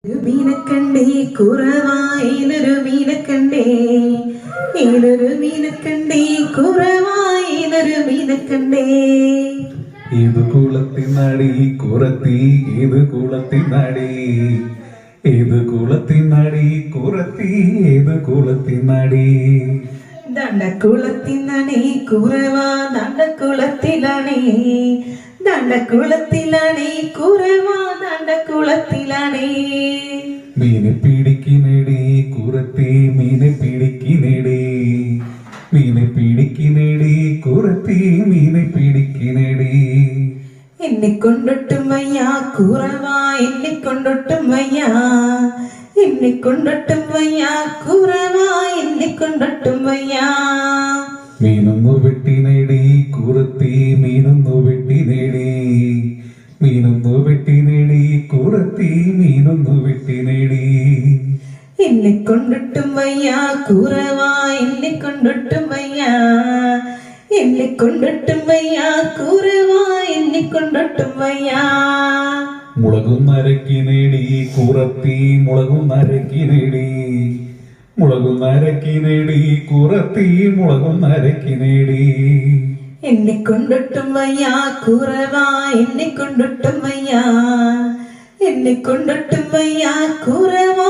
മീനക്കണ്ടേ കുറവായിലൊരു മീനക്കണ്ടേ ഏതൊരു മീനക്കണ്ടേ കുറവായിലൊരു മീനക്കണ്ടേ ഏതു കുളത്തിനടി കുറത്തി ഏതു കുളത്തിനടി ഏതു കുളത്തിനടി കുറത്തി ഏതു കുളത്തിനടി ദണ്ടക്കുളത്തിനടി കുറവാ ദണ്ടക്കുളത്തിലണേ ദണ്ടക്കുളത്തിലണേ കുറവാ ദണ്ടക്കുളത്തിലണേ മീനെ പിടിക്കിനടി കുറത്തി മീനെ പിടിക്കിനടി മീനെ പിടിക്കിനടി കുറത്തി മീനെ പിടിക്കിനടി എന്നെ കൊണ്ടൊട്ടും വയ്യ കുറവാ എന്നെ കൊണ്ടൊട്ടും വയ്യ എന്നെ കൊണ്ടൊട്ടും വയ്യ കുറവാ എന്നെ കൊണ്ടൊട്ടും വയ്യ മീനൊന്നു വെട്ടിനടി കുറത്തി മീനൊന്നു വെട്ടിനടി മീനൊന്നു വെട്ടിനടി കുറത്തി മീനൊന്നു വെട്ടിനടി എന്നെ കൊണ്ടൊട്ടും വയ്യ കുറവാ എന്നെ കൊണ്ടൊട്ടും വയ്യ എന്നെ കൊണ്ടൊട്ടും വയ്യ കുറവാ എന്നെ കൊണ്ടൊട്ടും വയ്യ മുളകും നരക്കിനടി കുറത്തി മുളകും നരക്കിനടി മുളകും നരക്കിനടി കുറത്തി മുളകും നരക്കിനടി എന്നെ കൊണ്ടൊട്ടും വയ്യ കുറവാ എന്നെ കൊണ്ടൊട്ടും വയ്യ എന്നെ കൊണ്ടൊട്ടും വയ്യ കുറവാ